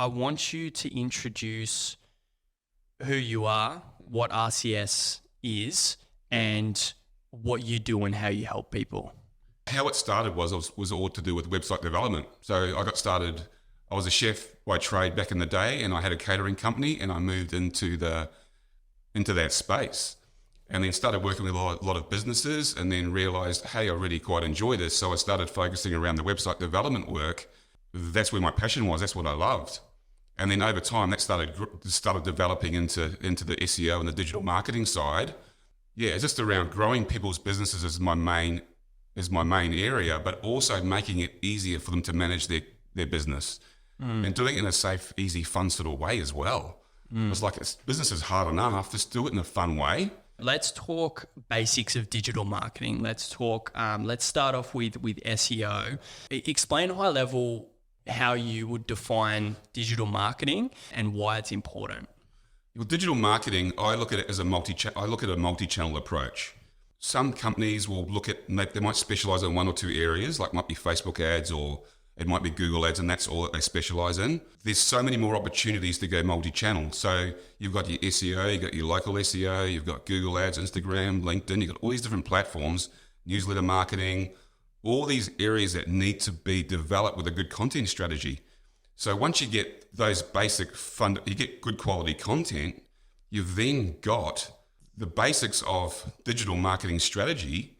I want you to introduce who you are, what RCS is, and what you do and how you help people. How it started was all to do with website development. So I got started, I was a chef by trade back in the day, and I had a catering company, and I moved into that space. And then started working with a lot of businesses, and then realized, hey, I really quite enjoy this. So I started focusing around the website development work. That's where my passion was. That's what I loved. And then over time, that started developing into the SEO and the digital marketing side. Yeah, it's just around growing people's businesses is my main area, but also making it easier for them to manage their business and doing it in a safe, easy, fun sort of way as well. It's like business is hard enough. Just do it in a fun way. Let's talk basics of digital marketing. Let's start off with SEO. Explain high level how you would define digital marketing and why it's important. Well, digital marketing, I look at it as a multi-channel approach. Some companies will they might specialize in one or two areas, like might be Facebook ads or it might be Google ads, and that's all that they specialize in. There's so many more opportunities to go multi-channel. So you've got your SEO, you've got your local SEO, you've got Google ads, Instagram, LinkedIn, you've got all these different platforms, newsletter marketing, all these areas that need to be developed with a good content strategy. So once you get those you get good quality content, you've then got the basics of digital marketing strategy.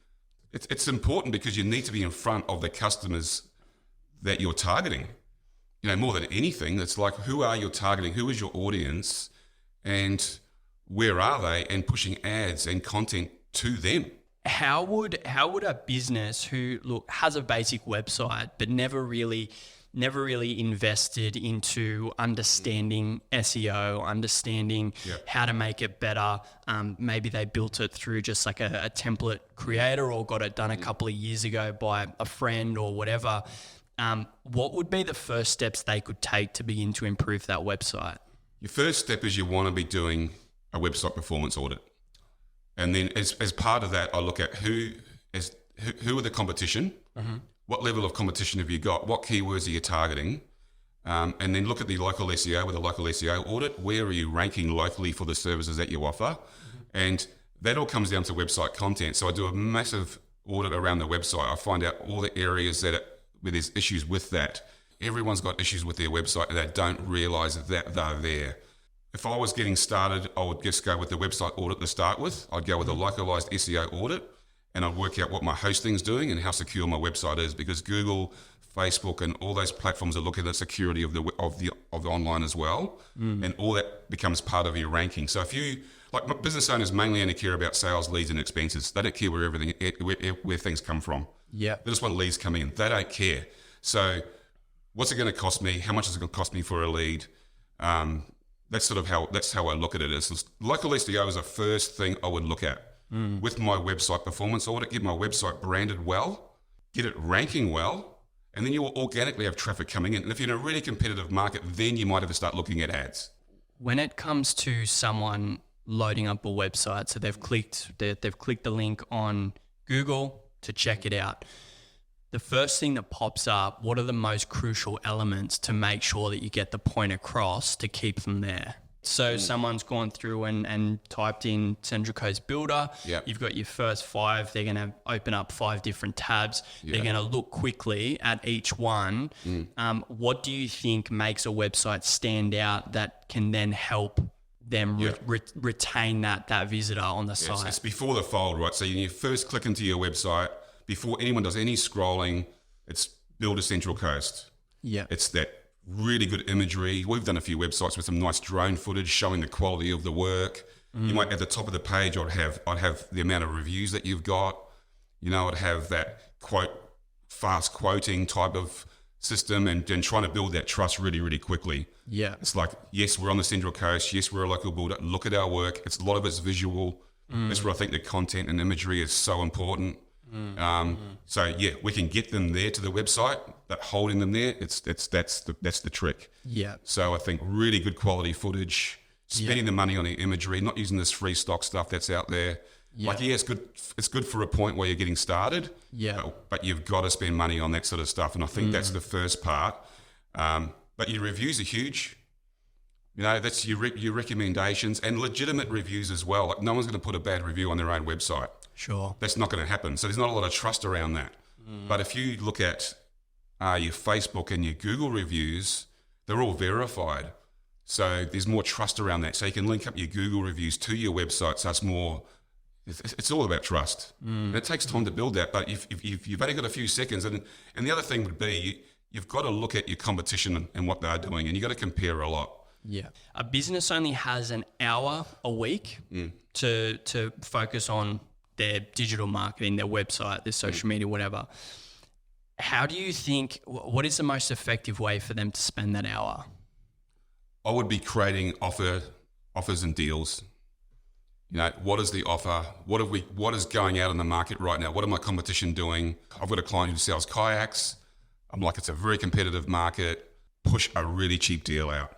It's important because you need to be in front of the customers that you're targeting. More than anything, it's like, who are you targeting? Who is your audience? And where are they? And pushing ads and content to them. How would a business who has a basic website but never really invested into understanding SEO, understanding how to make it better, maybe they built it through just like a template creator or got it done a couple of years ago by a friend or whatever, what would be the first steps they could take to begin to improve that website? Your first step is you want to be doing a website performance audit. And then as part of that, I look at who are the competition, what level of competition have you got, what keywords are you targeting, and then look at the local SEO with a local SEO audit. Where are you ranking locally for the services that you offer? And that all comes down to website content. So I do a massive audit around the website. I find out all the areas where there's issues with that. Everyone's got issues with their website and they don't realize that they're there. If I was getting started, I would just go with the website audit to start with. I'd go with a localized SEO audit, and I'd work out what my hosting's doing and how secure my website is, because Google, Facebook, and all those platforms are looking at the security of the online as well, and all that becomes part of your ranking. So if you, like, business owners mainly only care about sales, leads, and expenses. They don't care where things come from. Yeah, they just want leads coming in. They don't care. So what's it going to cost me? How much is it going to cost me for a lead? That's how I look at it. Local SEO is the first thing I would look at with my website performance audit. Get my website branded well, get it ranking well, and then you will organically have traffic coming in. And if you're in a really competitive market, then you might have to start looking at ads. When it comes to someone loading up a website, so they've clicked the link on Google to check it out, the first thing that pops up, what are the most crucial elements to make sure that you get the point across to keep them there? So someone's gone through and typed in Central Coast Builder. Yep. You've got your first 5. They're going to open up 5 different tabs. Yep. They're going to look quickly at each one. What do you think makes a website stand out that can then help them retain that visitor on the site? It's before the fold, right? So you first click into your website. Before anyone does any scrolling, it's Builder Central Coast. Yeah. It's that really good imagery. We've done a few websites with some nice drone footage showing the quality of the work. You might, at the top of the page, I'd have the amount of reviews that you've got. I'd have that fast quoting type of system and trying to build that trust really, really quickly. Yeah. It's like, yes, we're on the Central Coast. Yes, we're a local builder. Look at our work. A lot of it's visual. That's where I think the content and imagery is so important. So yeah, we can get them there to the website, but holding them there, that's the trick. Yeah. So I think really good quality footage, spending the money on the imagery, not using this free stock stuff that's out there. Yeah. It's good for a point where you're getting started. Yeah. But you've got to spend money on that sort of stuff, and I think that's the first part. But But your reviews are huge. You know, that's your recommendations and legitimate reviews as well. Like no one's going to put a bad review on their own website. Sure. That's not going to happen. So there's not a lot of trust around that. But if you look at your Facebook and your Google reviews, they're all verified. So there's more trust around that. So you can link up your Google reviews to your website. So it's all about trust. And it takes time to build that. But if you've only got a few seconds, and the other thing would be you've got to look at your competition and what they're doing, and you've got to compare a lot. Yeah. A business only has an hour a week to focus on their digital marketing, their website, their social media, whatever. How do you think, what is the most effective way for them to spend that hour? I would be creating offers and deals. You know, what is the offer? What is going out in the market right now? What are my competition doing? I've got a client who sells kayaks. I'm like, it's a very competitive market. Push a really cheap deal out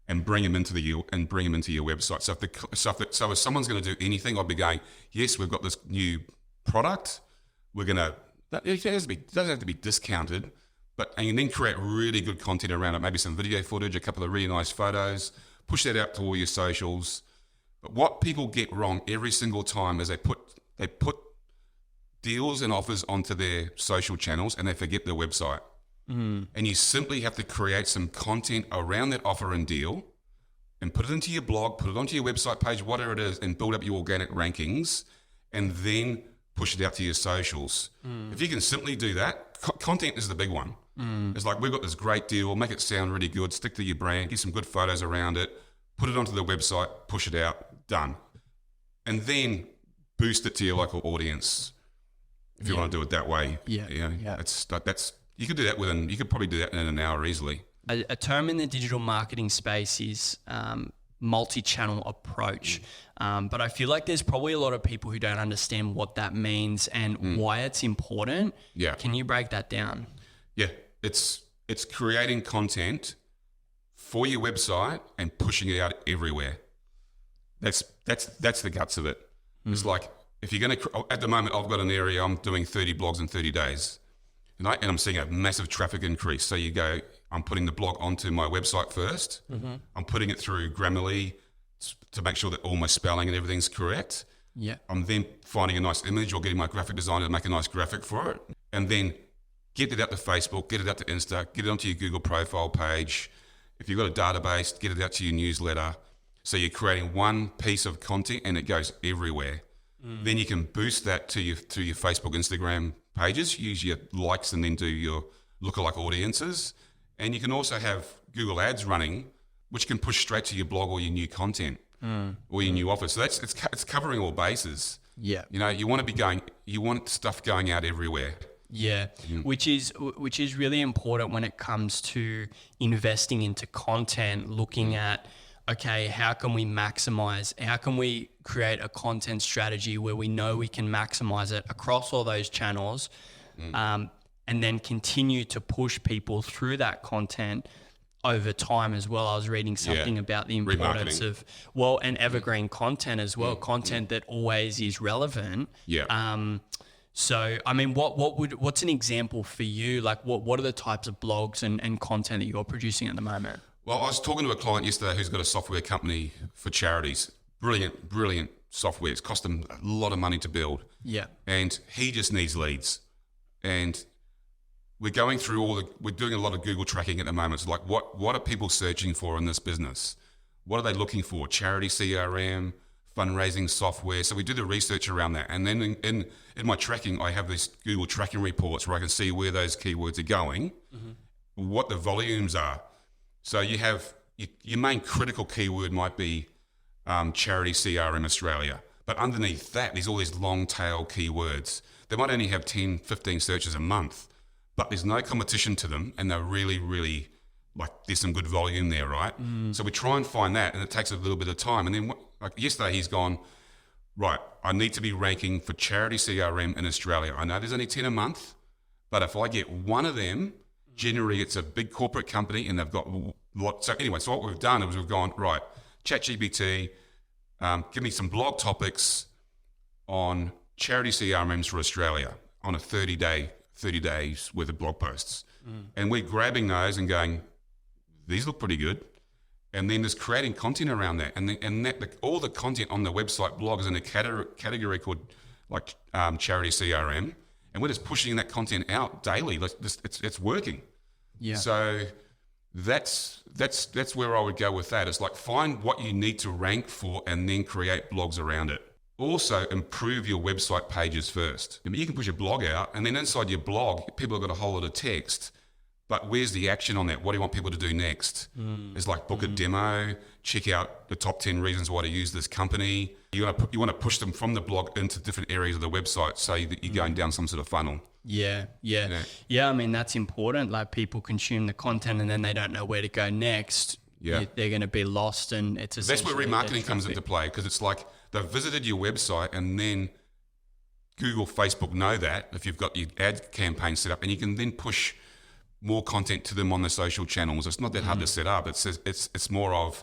and bring them into your website. So if someone's going to do anything, I'll be going, yes, we've got this new product. We're going to, it doesn't have to be discounted, and then create really good content around it. Maybe some video footage, a couple of really nice photos. Push that out to all your socials. But what people get wrong every single time is they put deals and offers onto their social channels and they forget their website. And you simply have to create some content around that offer and deal and put it into your blog, put it onto your website page, whatever it is, and build up your organic rankings and then push it out to your socials. If you can simply do that, content is the big one. It's like, we've got this great deal, make it sound really good, stick to your brand, get some good photos around it, put it onto the website, push it out, done. And then boost it to your local audience if you want to do it that way. That's you could do that you could probably do that in an hour easily. A term in the digital marketing space is multi-channel approach. But I feel like there's probably a lot of people who don't understand what that means and why it's important. Yeah. Can you break that down? Yeah. It's creating content for your website and pushing it out everywhere. That's the guts of it. It's like, if you're going to, at the moment, I've got an area, I'm doing 30 blogs in 30 days. And I'm seeing a massive traffic increase. So you go, I'm putting the blog onto my website first. I'm putting it through Grammarly to make sure that all my spelling and everything's correct. Yeah. I'm then finding a nice image or getting my graphic designer to make a nice graphic for it. And then get it out to Facebook, get it out to Insta, get it onto your Google profile page. If you've got a database, get it out to your newsletter. So you're creating one piece of content and it goes everywhere. Then you can boost that to your Facebook, Instagram pages, use your likes and then do your lookalike audiences. And you can also have Google ads running, which can push straight to your blog or your new content or your new offer. So it's covering all bases. Yeah. You know, you want stuff going out everywhere. Yeah, which is really important when it comes to investing into content, looking at, okay, how can we create a content strategy where we know we can maximize it across all those channels, and then continue to push people through that content over time as well. I was reading something about the importance of, and evergreen content as well, content that always is relevant. Yeah. So, I mean, what's an example for you? Like, what are the types of blogs and content that you're producing at the moment? Well, I was talking to a client yesterday who's got a software company for charities. Brilliant software. It's cost them a lot of money to build. Yeah. And he just needs leads. And we're going through we're doing a lot of Google tracking at the moment. It's like, what are people searching for in this business? What are they looking for? Charity CRM, fundraising software. So we do the research around that. And then in my tracking, I have these Google tracking reports where I can see where those keywords are going, what the volumes are. So you have your main critical keyword might be charity CRM Australia. But underneath that, there's all these long tail keywords. They might only have 10, 15 searches a month, but there's no competition to them. And they're really, really, like, there's some good volume there, right? So we try and find that, and it takes a little bit of time. And then like yesterday, he's gone, right, I need to be ranking for charity CRM in Australia. I know there's only 10 a month, but if I get one of them, generally it's a big corporate company and they've got lots. So anyway, so what we've done is we've gone, right, ChatGPT, give me some blog topics on charity CRMs for Australia on a 30 days worth of blog posts. And we're grabbing those and going, these look pretty good. And then just creating content around that. All the content on the website blog is in a category called like charity CRM. And we're just pushing that content out daily. It's working. Yeah. So that's where I would go with that. It's like find what you need to rank for and then create blogs around it. Also improve your website pages first. I mean, you can push a blog out and then inside your blog, people have got a whole lot of text. But where's the action on that? What do you want people to do next? It's like book a demo, check out the top 10 reasons why to use this company. You want to push them from the blog into different areas of the website so that you're going down some sort of funnel. Yeah. I mean, that's important. Like people consume the content and then they don't know where to go next. Yeah. They're going to be lost, and it's that's where remarketing comes into play, because it's like they've visited your website and then Google, Facebook know that if you've got your ad campaign set up, and you can then push more content to them on the social channels. It's not that hard to set up. It's more of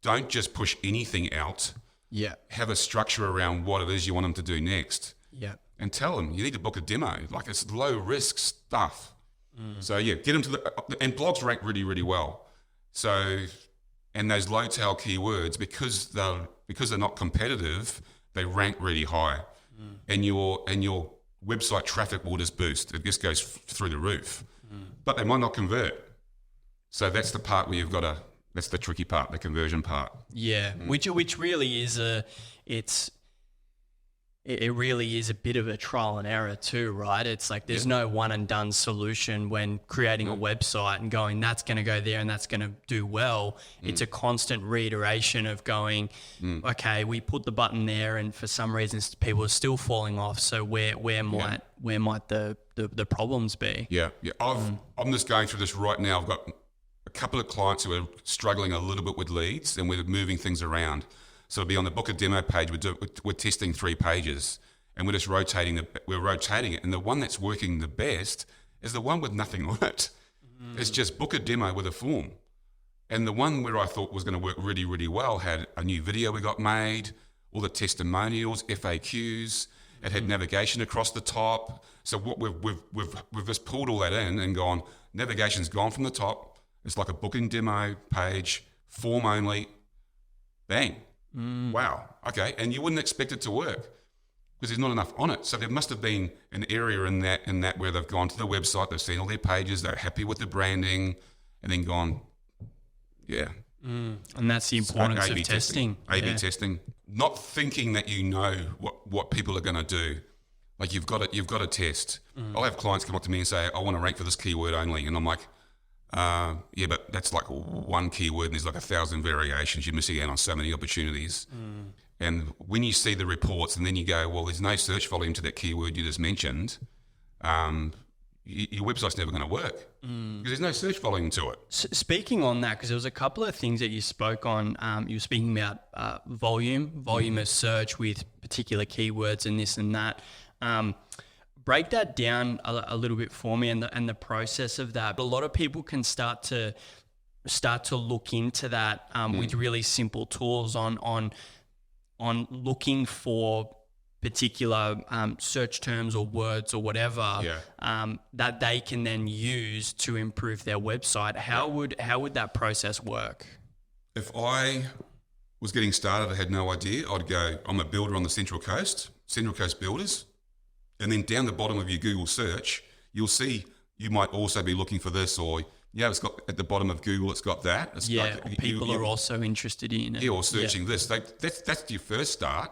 don't just push anything out. Yeah. Have a structure around what it is you want them to do next. Yeah. And tell them you need to book a demo. Like it's low risk stuff. So yeah, get them to and blogs rank really, really well. So, and those low tail keywords, because they're not competitive, they rank really high. And your website traffic will just boost. It just goes through the roof. But they might not convert. So that's the part where that's the tricky part, the conversion part. Yeah, which really is it really is a bit of a trial and error too, right? It's like there's no one and done solution when creating a website and going, that's going to go there and that's going to do well. It's a constant reiteration of going, okay, we put the button there and for some reasons people are still falling off. So where might the problems be? Yeah. I'm just going through this right now. I've got a couple of clients who are struggling a little bit with leads, and we're moving things around. So it'll be on the book a demo page. We're testing 3 pages, and we're just rotating it. And the one that's working the best is the one with nothing on it. It's just book a demo with a form. And the one where I thought was going to work really, really well had a new video we got made, all the testimonials, FAQs. It had navigation across the top. So what we've just pulled all that in and gone, navigation's gone from the top. It's like a booking demo page, form only, bang. Wow. Okay. And you wouldn't expect it to work because there's not enough on it. So there must have been an area in that where they've gone to the website, they've seen all their pages, they're happy with the branding, and then gone, yeah. And that's the importance of testing. A/B testing. Not thinking that you know what people are going to do. Like you've got to test. I'll have clients come up to me and say, I want to rank for this keyword only. And I'm like, yeah, but that's like one keyword and there's like 1,000 variations. You're missing out on so many opportunities. And when you see the reports and then you go, well, there's no search volume to that keyword you just mentioned, your website's never going to work because there's no search volume to it. Speaking on that, because there was a couple of things that you spoke on. You were speaking about volume of search with particular keywords and this and that. Break that down a little bit for me and the process of that. But a lot of people can start to look into that with really simple tools on looking for particular search terms or words or whatever that they can then use to improve their website. How would that process work? If I was getting started, I had no idea. I'd go, I'm a builder on the Central Coast Builders. And then down the bottom of your Google search, you'll see you might also be looking for this, or it's got at the bottom of Google, it's got that. It's people are also interested in it. Or searching this. That's your first start,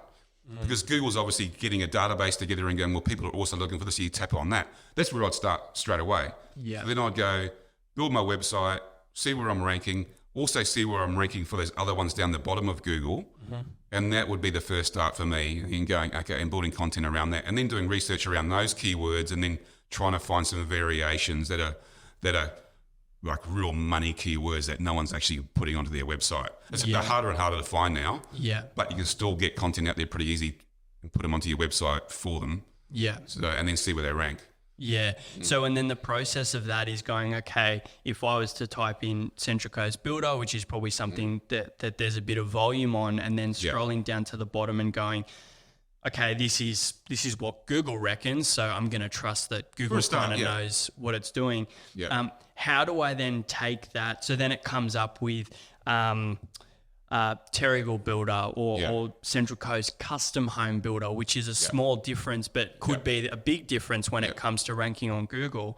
because Google's obviously getting a database together and going, well, people are also looking for this. So you tap on that. That's where I'd start straight away. Yeah. So then I'd go build my website, see where I'm ranking, also see where I'm ranking for those other ones down the bottom of Google. And that would be the first start for me in going, okay, and building content around that, and then doing research around those keywords, and then trying to find some variations that are like real money keywords that no one's actually putting onto their website. They're harder and harder to find now. Yeah. But you can still get content out there pretty easy and put them onto your website for them. Yeah. So, and then see where they rank. Yeah. So, and then the process of that is going, okay, if I was to type in Central Coast Builder, which is probably something that there's a bit of volume on, and then scrolling down to the bottom and going, okay, this is what Google reckons, so I'm going to trust that Google kind of knows what it's doing. Yeah. How do I then take that? So then it comes up with Terrigal Builder or Central Coast Custom Home Builder, which is a small difference, but could be a big difference when it comes to ranking on Google.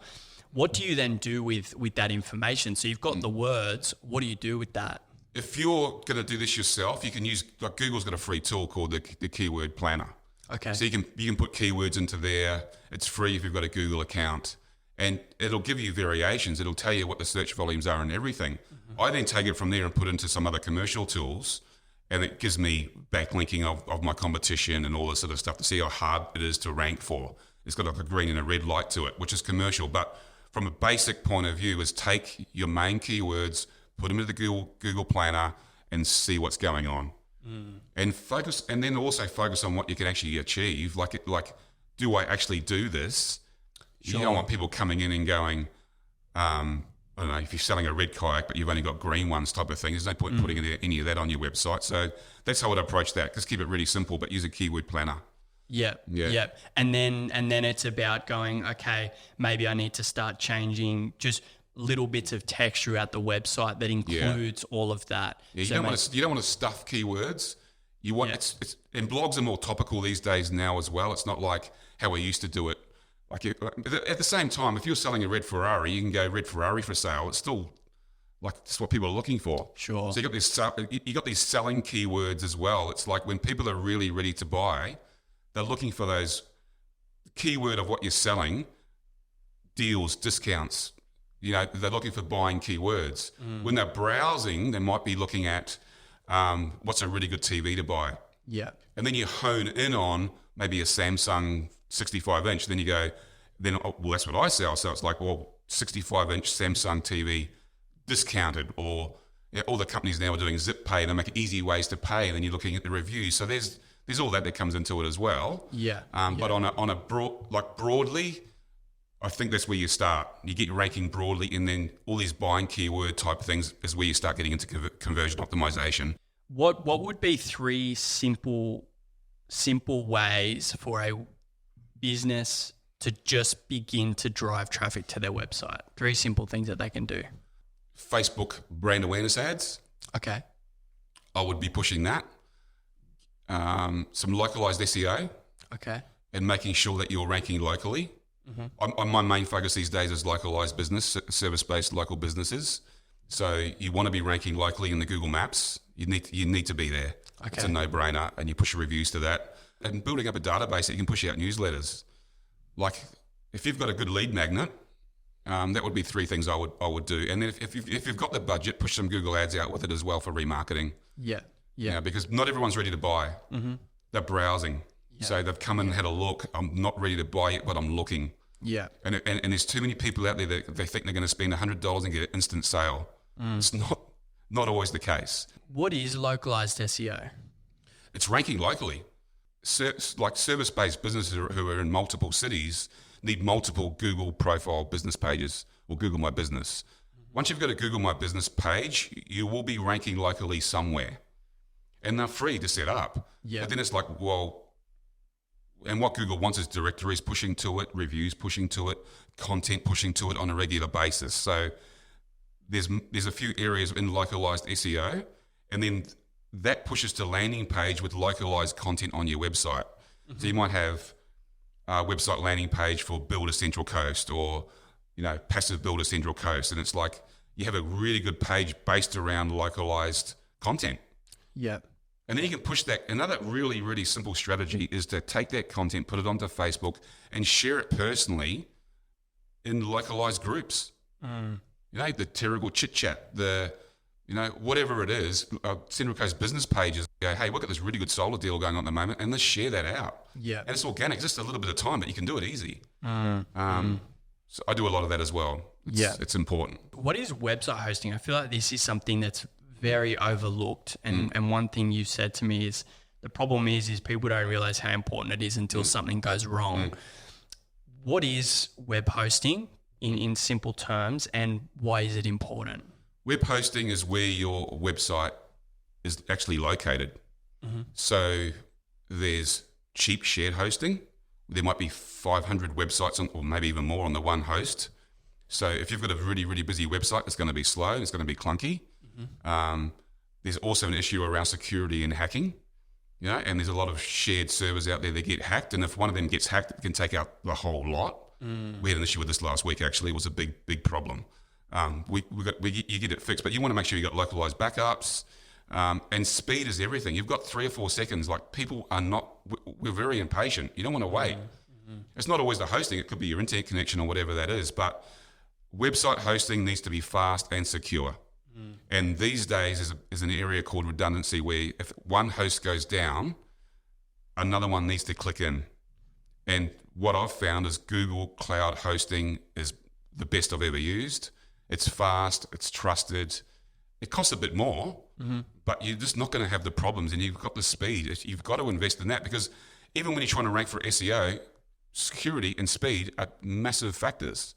What do you then do with that information? So you've got the words. What do you do with that? If you're going to do this yourself, you can use, like, Google's got a free tool called the Keyword Planner. Okay. So you can put keywords into there. It's free if you've got a Google account, and it'll give you variations. It'll tell you what the search volumes are and everything. I then take it from there and put it into some other commercial tools, and it gives me backlinking of my competition and all this sort of stuff to see how hard it is to rank for. It's got like a green and a red light to it, which is commercial. But from a basic point of view, is take your main keywords, put them into the Google Planner, and see what's going on. And focus, and then also focus on what you can actually achieve. Like, do I actually do this? Sure. You don't want people coming in and going, I don't know, if you're selling a red kayak but you've only got green ones type of thing, there's no point putting any of that on your website. So that's how I'd approach that. Just keep it really simple, but use a keyword planner. Yeah. And then it's about going, okay, maybe I need to start changing just little bits of text throughout the website that includes all of that. Yeah, you don't want to stuff keywords. You want it's and blogs are more topical these days now as well. It's not like how we used to do it. Like, at the same time, if you're selling a red Ferrari, you can go red Ferrari for sale. It's still like it's what people are looking for. Sure. So you got these selling keywords as well. It's like when people are really ready to buy, they're looking for those keyword of what you're selling, deals, discounts. You know, they're looking for buying keywords. When they're browsing, they might be looking at what's a really good TV to buy. Yeah. And then you hone in on maybe a Samsung 65-inch. Then you go, well, that's what I sell. So it's like, well, 65-inch Samsung TV discounted, or all the companies now are doing zip pay, and they make easy ways to pay. And then you're looking at the reviews. So there's all that comes into it as well. Yeah. But on a broadly, I think that's where you start. You get your ranking broadly, and then all these buying keyword type things is where you start getting into conversion optimization. What would be 3 simple ways for a business to just begin to drive traffic to their website? 3 simple things that they can do. Facebook brand awareness ads. Okay. I would be pushing that. Some localized SEO. Okay. And making sure that you're ranking locally. My main focus these days is localized business, service-based local businesses. So you want to be ranking locally in the Google Maps. You need to be there. Okay. It's a no-brainer, and you push your reviews to that. And building up a database that you can push out newsletters. Like, if you've got a good lead magnet, that would be 3 things I would do. And then if you've got the budget, push some Google ads out with it as well for remarketing. Yeah. Because not everyone's ready to buy. They're browsing. Yeah. So they've come in and had a look. I'm not ready to buy it, but I'm looking. Yeah. And there's too many people out there that they think they're going to spend $100 and get an instant sale. It's not always the case. What is localized SEO? It's ranking locally. Like service-based businesses who are in multiple cities need multiple Google profile business pages or Google My Business. Once you've got a Google My Business page, you will be ranking locally somewhere. And they're free to set up. Yeah. But then it's like, well, and what Google wants is directories pushing to it, reviews pushing to it, content pushing to it on a regular basis. So there's a few areas in localized SEO, and then that pushes to landing page with localized content on your website. So you might have a website landing page for Builder Central Coast, or passive Builder Central Coast, and it's like you have a really good page based around localized content. Yeah. And then you can push that. Another really, really simple strategy is to take that content, put it onto Facebook, and share it personally in localized groups. The Terrible Chit Chat, whatever it is, Central Coast business pages go, hey, we've got this really good solar deal going on at the moment, and let's share that out. Yeah. And it's organic, just a little bit of time, but you can do it easy. So I do a lot of that as well. It's important. What is website hosting? I feel like this is something that's very overlooked. And one thing you said to me is the problem is people don't realize how important it is until something goes wrong. What is web hosting in simple terms, and why is it important? Web hosting is where your website is actually located. So there's cheap shared hosting. There might be 500 websites on, or maybe even more on the one host. So if you've got a really, really busy website, it's going to be slow, it's going to be clunky. There's also an issue around security and hacking, and there's a lot of shared servers out there that get hacked. And if one of them gets hacked, it can take out the whole lot. We had an issue with this last week, actually. It was a big, big problem. You get it fixed, but you want to make sure you got localized backups. And speed is everything. You've got 3 or 4 seconds. Like, people are not, we're very impatient. You don't want to wait. It's not always the hosting. It could be your internet connection or whatever that is. But website hosting needs to be fast and secure. And these days is an area called redundancy, where if one host goes down, another one needs to click in. And what I've found is Google Cloud hosting is the best I've ever used. It's fast, it's trusted. It costs a bit more, but you're just not going to have the problems, and you've got the speed. You've got to invest in that, because even when you're trying to rank for SEO, security and speed are massive factors.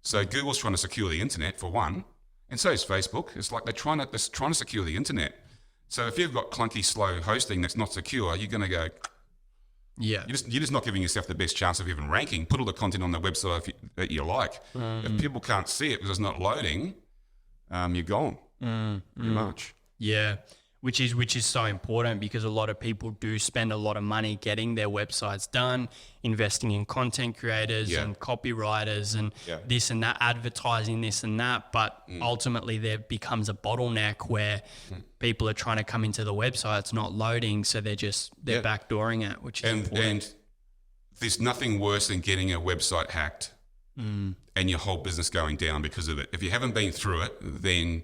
So Google's trying to secure the internet, for one, and so is Facebook. It's like they're trying to secure the internet. So if you've got clunky, slow hosting that's not secure, you're going to go... Yeah. You're just not giving yourself the best chance of even ranking. Put all the content on the website that you like. If people can't see it because it's not loading, you're gone. Pretty much. Yeah, which is so important, because a lot of people do spend a lot of money getting their websites done, investing in content creators and copywriters and this and that, advertising this and that. But ultimately there becomes a bottleneck where people are trying to come into the website, it's not loading, so they're backdooring it, which is important. And there's nothing worse than getting a website hacked and your whole business going down because of it. If you haven't been through it, then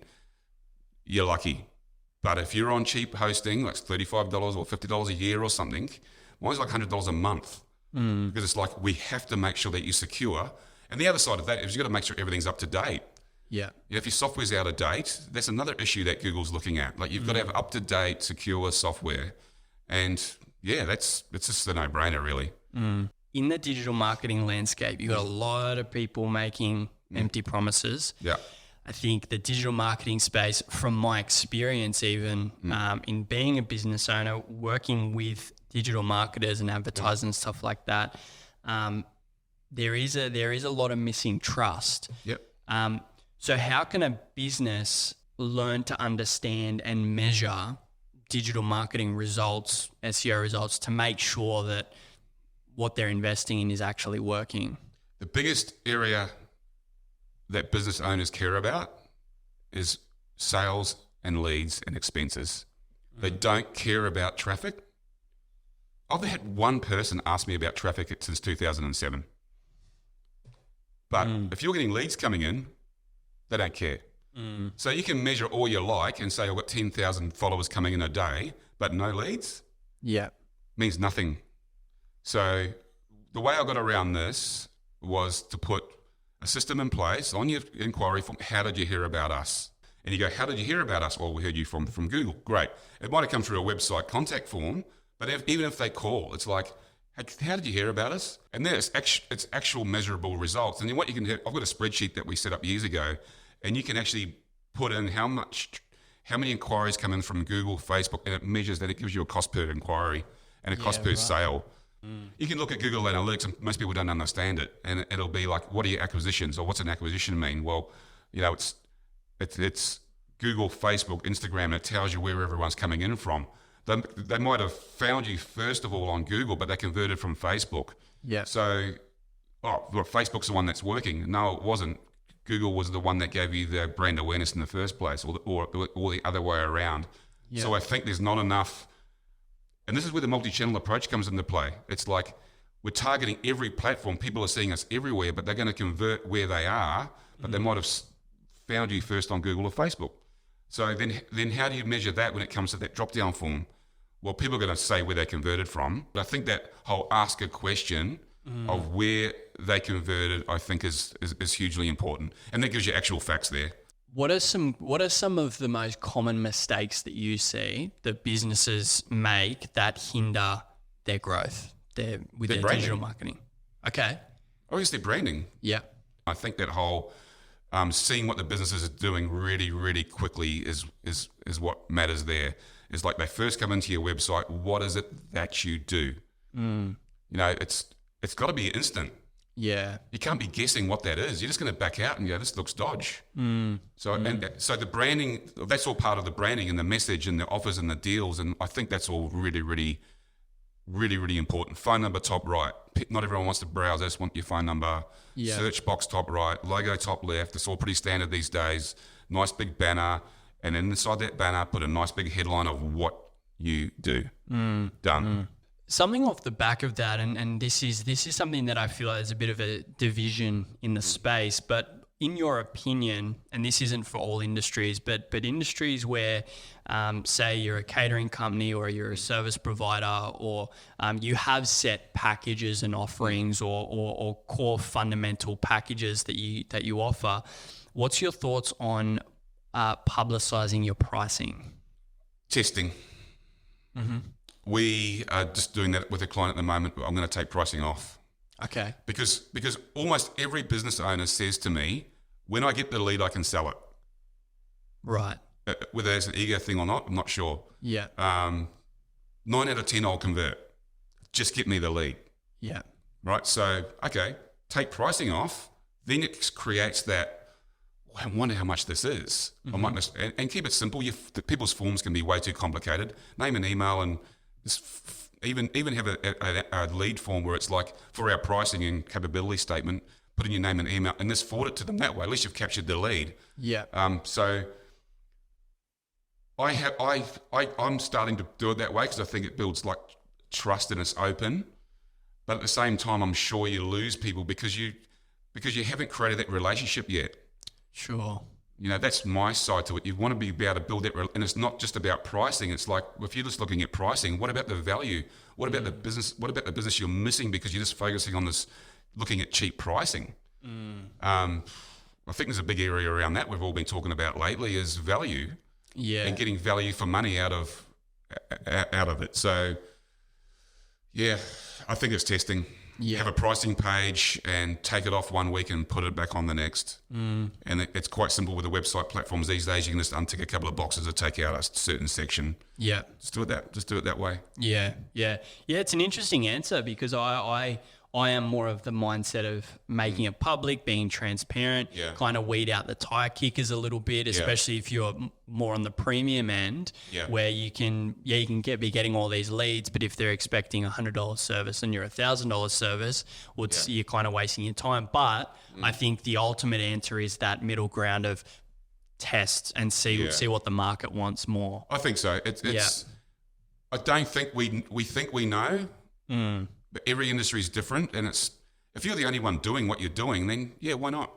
you're lucky. But if you're on cheap hosting, like $35 or $50 a year or something, mine's like $100 a month. Because it's like, we have to make sure that you're secure. And the other side of that is you've got to make sure everything's up to date. Yeah. If your software's out of date, that's another issue that Google's looking at. Like, you've got to have up-to-date, secure software. And it's just a no-brainer, really. In the digital marketing landscape, you've got a lot of people making empty promises. Yeah. I think the digital marketing space, from my experience even, in being a business owner, working with digital marketers and advertisers and stuff like that, there is a lot of missing trust. Yep. So how can a business learn to understand and measure digital marketing results, SEO results, to make sure that what they're investing in is actually working? The biggest area that business owners care about is sales and leads and expenses. They don't care about traffic. I've had one person ask me about traffic since 2007. But if you're getting leads coming in, they don't care. So you can measure all you like and say, I've got 10,000 followers coming in a day, but no leads? Yeah. Means nothing. So the way I got around this was to put a system in place on your inquiry form. How did you hear about us? And you go, how did you hear about us? Well, we heard you from Google. Great. It might have come through a website contact form, but even if they call, it's like, how did you hear about us? And then it's actual measurable results. And then what you can do, I've got a spreadsheet that we set up years ago, and you can actually put in how many inquiries come in from Google, Facebook, and it measures that. It gives you a cost per inquiry and a cost per sale. You can look at Google Analytics, and most people don't understand it, and it'll be like, what are your acquisitions, or what's an acquisition mean? Well, it's Google, Facebook, Instagram, and it tells you where everyone's coming in from. They might have found you first of all on Google, but they converted from Facebook. Yeah. So, Facebook's the one that's working. No, it wasn't. Google was the one that gave you the brand awareness in the first place, or the other way around. Yeah. So I think there's not enough. And this is where the multi-channel approach comes into play. It's like, we're targeting every platform. People are seeing us everywhere, but they're going to convert where they are, but they might have found you first on Google or Facebook. So then how do you measure that when it comes to that drop-down form? Well, people are going to say where they converted from. But I think that whole ask a question of where they converted, I think is hugely important. And that gives you actual facts there. What are some of the most common mistakes that you see that businesses make that hinder their growth with their digital marketing? Okay. Obviously branding. Yeah. I think that whole seeing what the businesses are doing really, really quickly is what matters there. It's like they first come into your website, what is it that you do? You know, it's got to be instant. Yeah. You can't be guessing what that is. You're just going to back out and go, this looks dodge. So the branding, that's all part of the branding and the message and the offers and the deals. And I think that's all really, really, really, really important. Phone number top right. Not everyone wants to browse. They just want your phone number. Yeah. Search box top right. Logo top left. It's all pretty standard these days. Nice big banner. And then inside that banner, put a nice big headline of what you do. Done. Something off the back of that, and this is something that I feel like there's a bit of a division in the space, but in your opinion, and this isn't for all industries, but industries where, say you're a catering company or you're a service provider, or you have set packages and offerings or core fundamental packages that you offer, what's your thoughts on publicizing your pricing? Testing. We are just doing that with a client at the moment. I'm going to take pricing off. Okay. Because almost every business owner says to me, when I get the lead, I can sell it. Right. Whether it's an ego thing or not, I'm not sure. Yeah. 9 out of 10, I'll convert. Just get me the lead. Yeah. Right. So, okay, take pricing off. Then it creates that, I wonder how much this is. I might miss, and keep it simple. People's forms can be way too complicated. Name and email, and just even have a lead form where it's like, for our pricing and capability statement, put in your name and email, and just forward it to them that way. At least you've captured the lead. Yeah. So I'm starting to do it that way because I think it builds like trust and it's open. But at the same time, I'm sure you lose people because you haven't created that relationship yet. Sure. You know, that's my side to it. You want to be able to build that, and it's not just about pricing. It's like, if you're just looking at pricing, what about the value? What about the business? What about the business you're missing because you're just focusing on this, looking at cheap pricing? I think there's a big area around that we've all been talking about lately is value. Yeah. And getting value for money out of it. So, yeah, I think it's testing. Yeah. Have a pricing page and take it off 1 week and put it back on the next. And it's quite simple with the website platforms these days. You can just untick a couple of boxes to take out a certain section. Yeah. Just do it that way. Yeah. It's an interesting answer because I am more of the mindset of making it public, being transparent, kind of weed out the tire kickers a little bit, especially if you're more on the premium end, where you can be getting all these leads, but if they're expecting $100 service and you're $1,000 service, well, you're kind of wasting your time. But I think the ultimate answer is that middle ground of test and see what the market wants more. I think so. It's I don't think we think we know. But every industry is different, and if you're the only one doing what you're doing, then why not?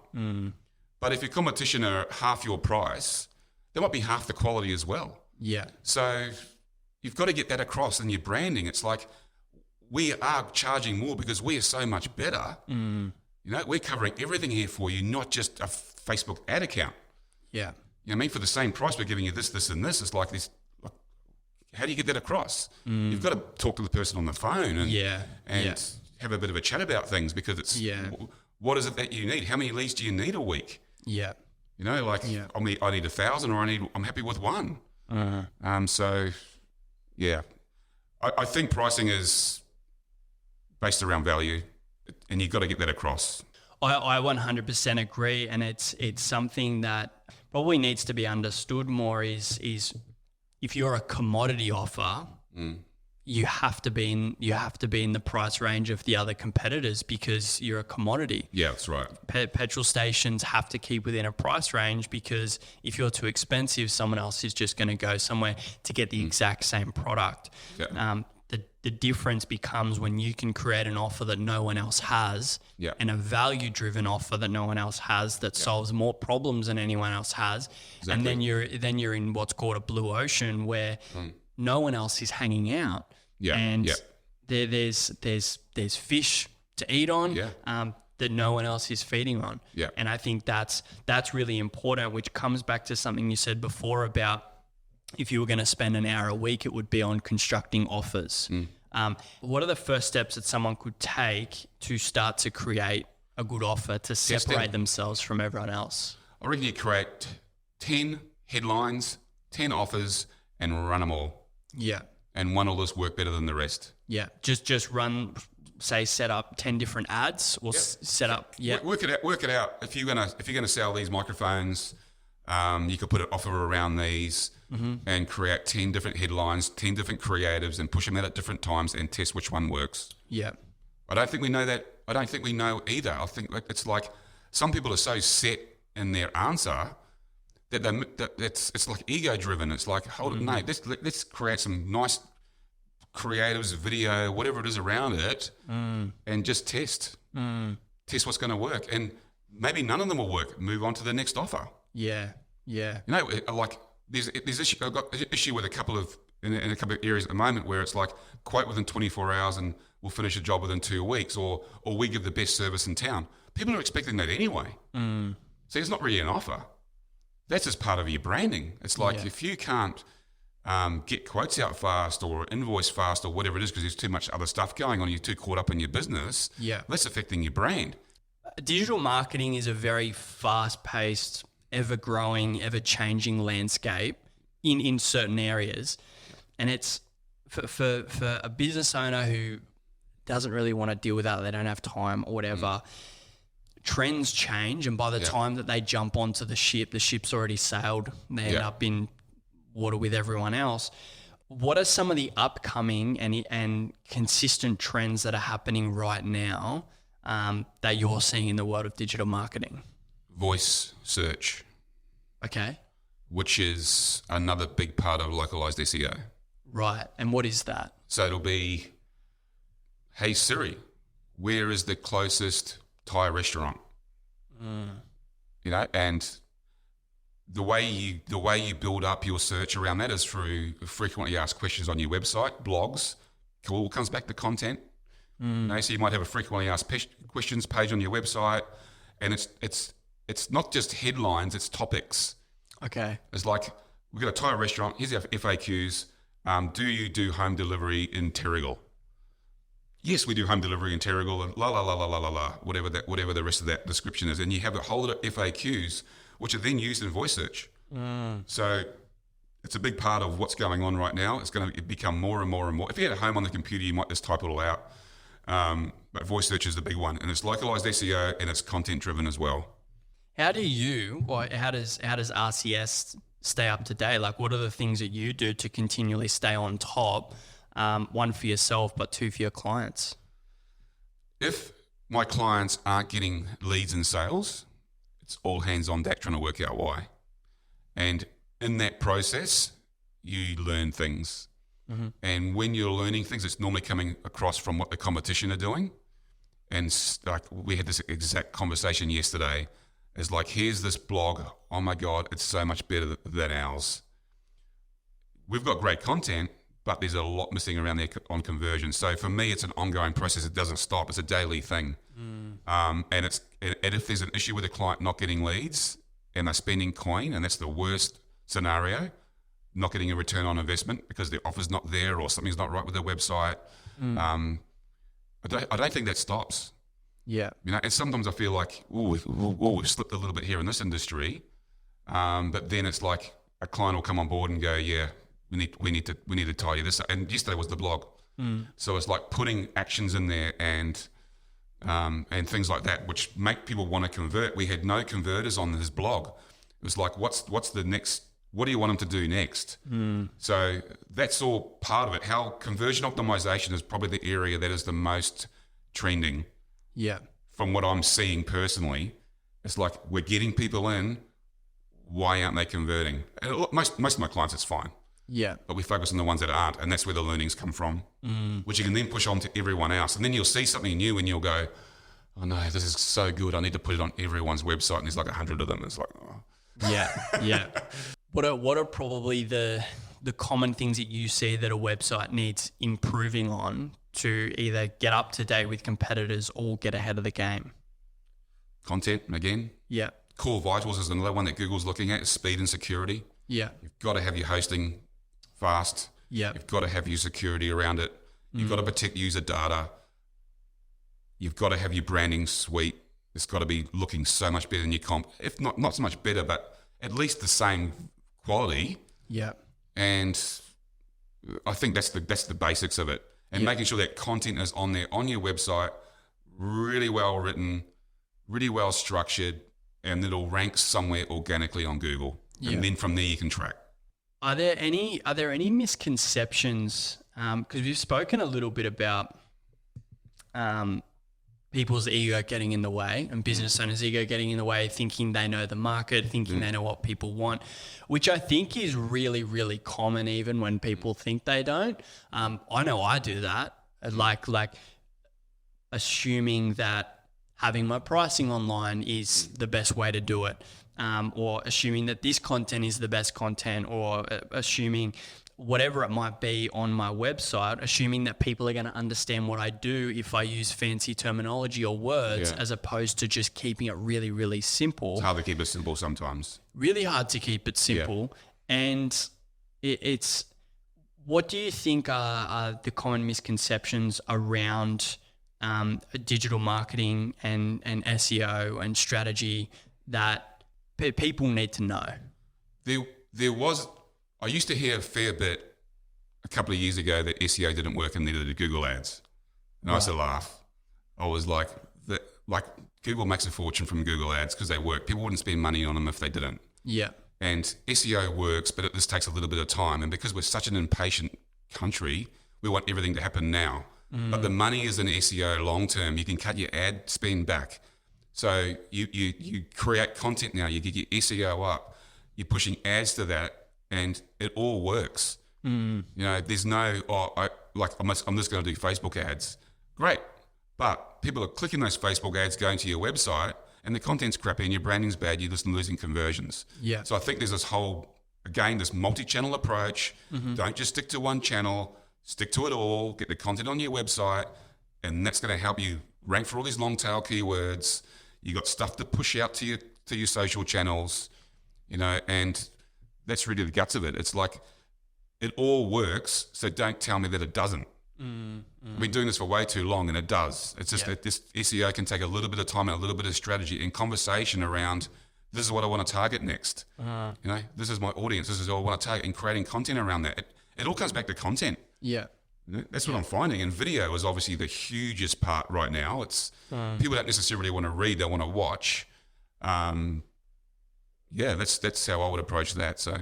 But if your competition are half your price, they might be half the quality as well. Yeah. So you've got to get that across in your branding. It's like, we are charging more because we are so much better. You know, we're covering everything here for you, not just a Facebook ad account. Yeah. You know what I mean? For the same price, we're giving you this, this, and this. It's like this. How do you get that across? You've got to talk to the person on the phone and have a bit of a chat about things, because it's what is it that you need? How many leads do you need a week? Yeah. You know, like I need 1,000, or I'm happy with one. So yeah, I think pricing is based around value, and you've got to get that across. I 100% agree, and it's something that probably needs to be understood more is if you're a commodity offer, you have to be in the price range of the other competitors because you're a commodity. Yeah, that's right. Petrol stations have to keep within a price range, because if you're too expensive, someone else is just going to go somewhere to get the exact same product. Yeah. The difference becomes when you can create an offer that no one else has, and a value-driven offer that no one else has that solves more problems than anyone else has, and then you're in what's called a blue ocean where no one else is hanging out, there's fish to eat on that no one else is feeding on, and I think that's really important, which comes back to something you said before about, if you were going to spend an hour a week, it would be on constructing offers. What are the first steps that someone could take to start to create a good offer to separate themselves from everyone else? I reckon you create 10 headlines, 10 offers, and run them all. Yeah. And one will just work better than the rest. Yeah. Just run, say, set up 10 different ads or set up. Yeah. Work it out. If you're gonna sell these microphones, you could put an offer around these and create 10 different headlines, 10 different creatives, and push them out at different times and test which one works. Yeah. I don't think we know that. I don't think we know either. I think it's like some people are so set in their answer that it's like ego driven. It's like, hold it, no, let's create some nice creatives, video, whatever it is around it, and just test what's going to work. And maybe none of them will work. Move on to the next offer. Yeah. Yeah. You know, like there's issue. I've got an issue with a couple of areas at the moment where it's like quote within 24 hours and we'll finish a job within 2 weeks, or we give the best service in town. People are expecting that anyway. So it's not really an offer. That's just part of your branding. It's like if you can't get quotes out fast or invoice fast or whatever it is because there's too much other stuff going on, you're too caught up in your business, that's affecting your brand. Digital marketing is a very fast-paced, ever-growing, ever-changing landscape in certain areas. And it's for a business owner who doesn't really want to deal with that, they don't have time or whatever, trends change, and by the time that they jump onto the ship's already sailed. They end up in water with everyone else. What are some of the upcoming and consistent trends that are happening right now that you're seeing in the world of digital marketing? Voice search. Okay. Which is another big part of localized SEO. Right. And what is that? So it'll be, hey Siri, where is the closest Thai restaurant? You know, and the way you build up your search around that is through frequently asked questions on your website, blogs. All comes back to content. You know, so you might have a frequently asked questions page on your website, and it's not just headlines; it's topics. Okay. It's like, we've got a Thai restaurant. Here's our FAQs. Do you do home delivery in Terrigal? Yes, we do home delivery in Terrigal, and la la la la la la la, whatever the rest of that description is. And you have a whole lot of FAQs, which are then used in voice search. So it's a big part of what's going on right now. It's going to become more and more and more. If you had a home on the computer, you might just type it all out. But voice search is the big one, and it's localized SEO and it's content driven as well. How does RCS stay up to date? Like, what are the things that you do to continually stay on top? One for yourself, but two for your clients. If my clients aren't getting leads and sales, it's all hands on deck trying to work out why. And in that process, you learn things. And when you're learning things, it's normally coming across from what the competition are doing. And like, we had this exact conversation yesterday. It's like, here's this blog. Oh my God, it's so much better than ours. We've got great content, but there's a lot missing around there on conversion. So for me, it's an ongoing process. It doesn't stop. It's a daily thing. And if there's an issue with a client not getting leads and they're spending coin, and that's the worst scenario, not getting a return on investment because the offer's not there or something's not right with their website, I don't think that stops. Yeah. You know, and sometimes I feel like, we've slipped a little bit here in this industry. But then it's like a client will come on board and go, yeah, we need to tie you this up. And yesterday was the blog. So it's like putting actions in there and things like that, which make people want to convert. We had no converters on this blog. It was like, what's the next, what do you want them to do next? So that's all part of it. How conversion optimization is probably the area that is the most trending. Yeah. From what I'm seeing personally, it's like, we're getting people in. Why aren't they converting? And most of my clients, it's fine. Yeah. But we focus on the ones that aren't, and that's where the learnings come from, which you can then push on to everyone else. And then you'll see something new and you'll go, oh no, this is so good. I need to put it on everyone's website. And there's like 100 of them. It's like, oh. Yeah. What are probably the common things that you see that a website needs improving on to either get up to date with competitors or get ahead of the game? Content, again. Yeah. Core vitals is another one that Google's looking at, is speed and security. Yeah. You've got to have your hosting fast. Yeah. You've got to have your security around it. You've got to protect user data. You've got to have your branding suite. It's got to be looking so much better than your comp. If not so much better, but at least the same quality. Yeah. And I think that's the basics of it. and making sure that content is on there on your website, really well written, really well structured, and it'll rank somewhere organically on Google. And then from there you can track. Are there any misconceptions? Because we've spoken a little bit about people's ego getting in the way and business owners' ego getting in the way, thinking they know the market, thinking they know what people want, which I think is really, really common even when people think they don't. I know I do that, like assuming that having my pricing online is the best way to do it, or assuming that this content is the best content, or assuming whatever it might be on my website, assuming that people are going to understand what I do if I use fancy terminology or words, as opposed to just keeping it really, really simple. It's hard to keep it simple sometimes. Really hard to keep it simple. And it's what do you think are the common misconceptions around digital marketing and SEO and strategy that people need to know? I used to hear a fair bit a couple of years ago that SEO didn't work and neither did Google Ads. And I used to laugh. I was like Google makes a fortune from Google Ads because they work. People wouldn't spend money on them if they didn't. Yeah. And SEO works, but this takes a little bit of time. And because we're such an impatient country, we want everything to happen now. But the money is in SEO long term. You can cut your ad spend back. So you create content now. You get your SEO up. You're pushing ads to that. And it all works. You know, there's no, I'm just going to do Facebook ads. Great. But people are clicking those Facebook ads, going to your website, and the content's crappy and your branding's bad. You're just losing conversions. Yeah. So I think there's this this multi-channel approach. Don't just stick to one channel. Stick to it all. Get the content on your website, and that's going to help you rank for all these long tail keywords. You got stuff to push out to your social channels, you know, and that's really the guts of it. It's like it all works, so don't tell me that it doesn't. I've been doing this for way too long, and it does. It's just that this SEO can take a little bit of time and a little bit of strategy and conversation around, this is what I want to target next. You know, this is my audience. This is what I want to target, and creating content around that. It all comes back to content. Yeah. That's what I'm finding. And video is obviously the hugest part right now. It's people don't necessarily want to read, they want to watch. That's how I would approach that. So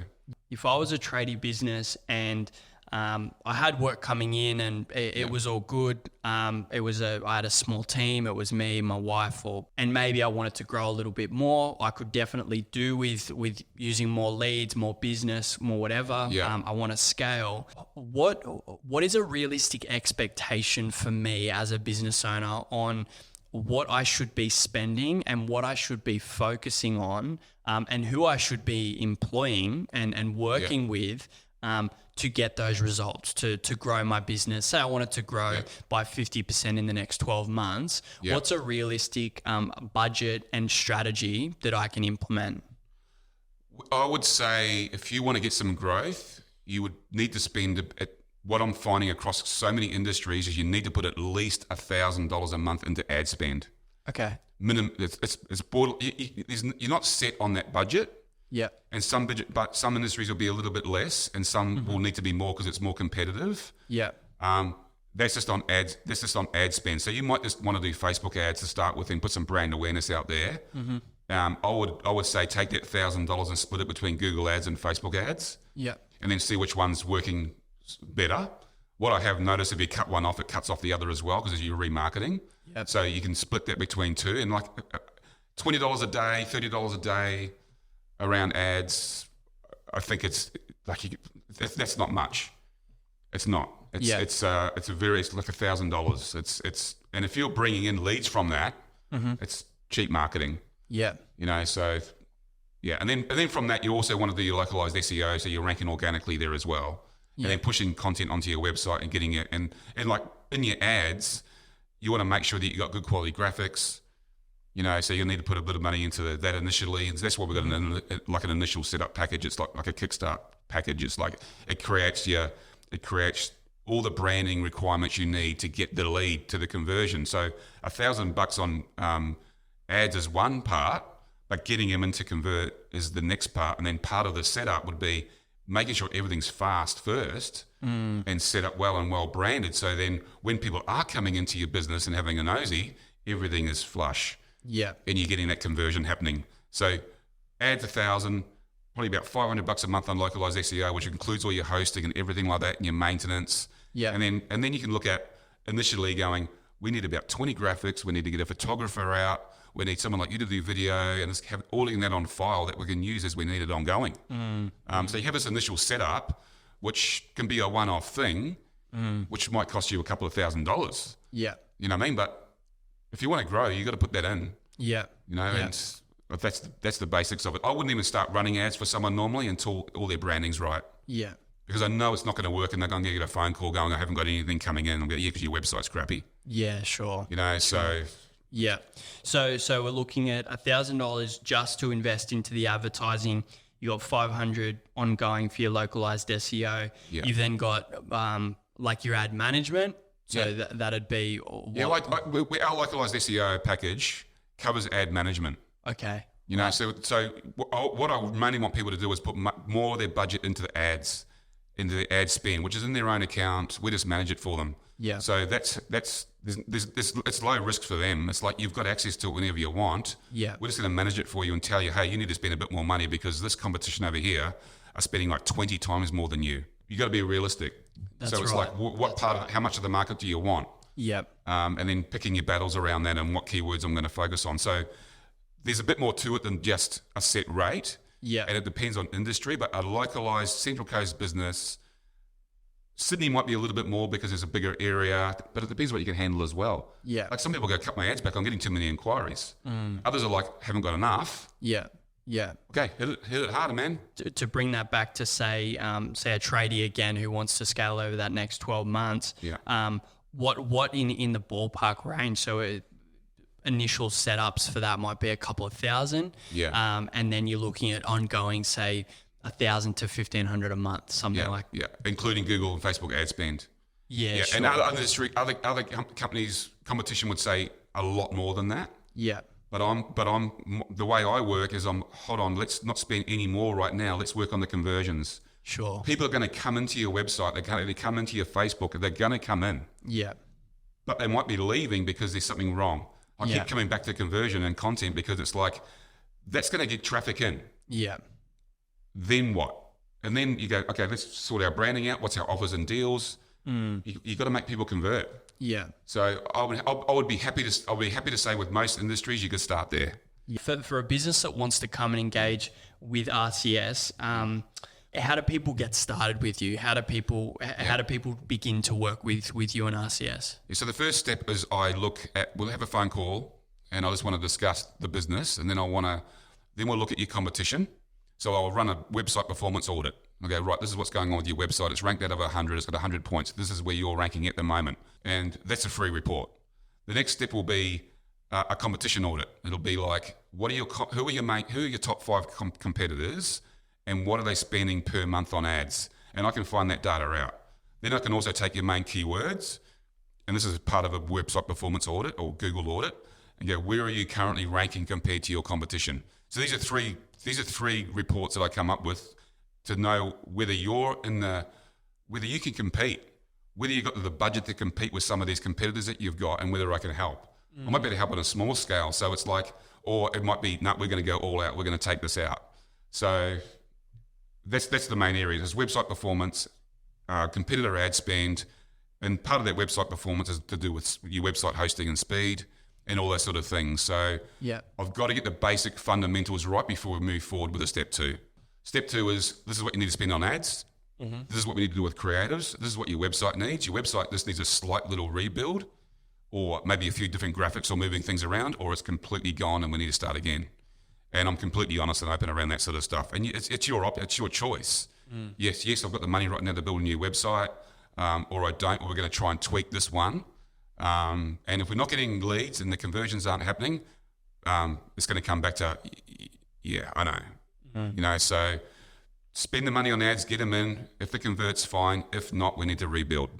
if I was a tradie business and I had work coming in and it was all good, I had a small team. It was me, my wife, and maybe I wanted to grow a little bit more. I could definitely do with using more leads, more business, more whatever. I want to scale. What is a realistic expectation for me as a business owner on what I should be spending and what I should be focusing on, and who I should be employing and working with to get those results, to grow my business? Say I wanted to grow by 50% in the next 12 months. What's a realistic budget and strategy that I can implement? I would say if you want to get some growth, you would need to spend what I'm finding across so many industries is you need to put at least $1,000 a month into ad spend. Okay. Minimum. It's border. You're not set on that budget. Yeah. And some industries will be a little bit less, and some will need to be more because it's more competitive. Yeah. That's just on ads. That's just on ad spend. So you might just want to do Facebook ads to start with and put some brand awareness out there. I would say take that $1,000 and split it between Google ads and Facebook ads. Yeah. And then see which one's working better. What I have noticed, if you cut one off, it cuts off the other as well because you're remarketing. Yep. So you can split that between two, and like $20 a day, $30 a day around ads. I think it's like that's not much. It's not. It's like $1,000. It's and if you're bringing in leads from that, it's cheap marketing. Yeah. You know, so yeah, and then from that you also want to do your localized SEO, so you're ranking organically there as well. Yeah. And then pushing content onto your website and getting it, and like in your ads, you want to make sure that you got good quality graphics, you know, so you'll need to put a bit of money into that initially. And that's why we've got an initial setup package. It's like a Kickstart package. It's like it creates all the branding requirements you need to get the lead to the conversion. So $1,000 on ads is one part, but getting them into convert is the next part. And then part of the setup would be making sure everything's fast first and set up well and well branded. So then when people are coming into your business and having a nosy, everything is flush. Yeah. And you're getting that conversion happening. So ads 1,000, probably about $500 a month on localized SEO, which includes all your hosting and everything like that and your maintenance. Yeah. And then you can look at initially going, we need about 20 graphics. We need to get a photographer out. We need someone like you to do video and just have all of that on file that we can use as we need it ongoing. So you have this initial setup, which can be a one-off thing, which might cost you a couple of $1,000s. Yeah. You know what I mean? But if you want to grow, you got to put that in. Yeah. You know, and that's the basics of it. I wouldn't even start running ads for someone normally until all their branding's right. Yeah. Because I know it's not going to work, and they're going to get a phone call going, I haven't got anything coming in. I'm going, yeah, because your website's crappy. Yeah, sure. You know, so Yeah. So we're looking at $1,000 just to invest into the advertising. You got $500 ongoing for your localized SEO. Yeah. You've then got like your ad management. So that'd be what? our localized SEO package covers ad management. Okay. You know, so what I mainly want people to do is put more of their budget into the ads, into the ad spend, which is in their own account. We just manage it for them. Yeah. So that's it's low risk for them. It's like you've got access to it whenever you want. Yeah. We're just going to manage it for you and tell you, hey, you need to spend a bit more money because this competition over here are spending like 20 times more than you. You got to be realistic. That's so it's right. like how much of the market do you want? Yep. And then picking your battles around that and what keywords I'm going to focus on. So there's a bit more to it than just a set rate. Yeah. And it depends on industry, but a localized Central Coast business, Sydney might be a little bit more because there's a bigger area, but it depends what you can handle as well. Yeah. Like some people go, cut my ads back, I'm getting too many inquiries. Others are like, haven't got enough. Yeah. Yeah. Okay, hit it harder, man. To bring that back to say a tradie again who wants to scale over that next 12 months. Yeah. What in the ballpark range? So initial setups for that might be a couple of thousand. Yeah. And then you're looking at ongoing, say, 1,000 to 1,500 a month, something like. Yeah, including Google and Facebook ad spend. Yeah. Sure. And other companies, competition would say a lot more than that. Yeah. But I'm the way I work is hold on, let's not spend any more right now. Let's work on the conversions. Sure. People are going to come into your website. They come into your Facebook. They're going to come in. Yeah. But they might be leaving because there's something wrong. I keep coming back to conversion and content because it's like, that's going to get traffic in. Yeah. Then what? And then you go, okay, let's sort our branding out. What's our offers and deals? You got to make people convert. Yeah. So I would be happy to say with most industries, you could start there. For a business that wants to come and engage with RCS, how do people get started with you? How do people begin to work with you and RCS? Yeah, so the first step is we'll have a phone call and I just want to discuss the business, and then we'll look at your competition. So I'll run a website performance audit. Okay, right, this is what's going on with your website. It's ranked out of 100. It's got 100 points. This is where you're ranking at the moment. And that's a free report. The next step will be a competition audit. It'll be like, who are your top 5 competitors, and what are they spending per month on ads? And I can find that data out. Then I can also take your main keywords, and this is part of a website performance audit or Google audit, and go, where are you currently ranking compared to your competition? So these are three reports that I come up with to know whether you can compete, whether you've got the budget to compete with some of these competitors that you've got, and whether I can help. I might be able to help on a small scale. So it's like, or it might be, no, we're going to go all out. We're going to take this out. So that's the main areas. Is website performance, competitor ad spend, and part of that website performance is to do with your website hosting and speed and all that sort of things. So I've got to get the basic fundamentals right before we move forward with a step 2. Step 2 is, this is what you need to spend on ads. This is what we need to do with creatives. This is what your website needs. Your website just needs a slight little rebuild, or maybe a few different graphics or moving things around, or it's completely gone and we need to start again. And I'm completely honest and open around that sort of stuff. And it's your choice. Yes, I've got the money right now to build a new website, or I don't, or we're going to try and tweak this one. And if we're not getting leads and the conversions aren't happening, it's going to come back to, I know. So spend the money on ads, get them in. If it converts, fine. If not, we need to rebuild.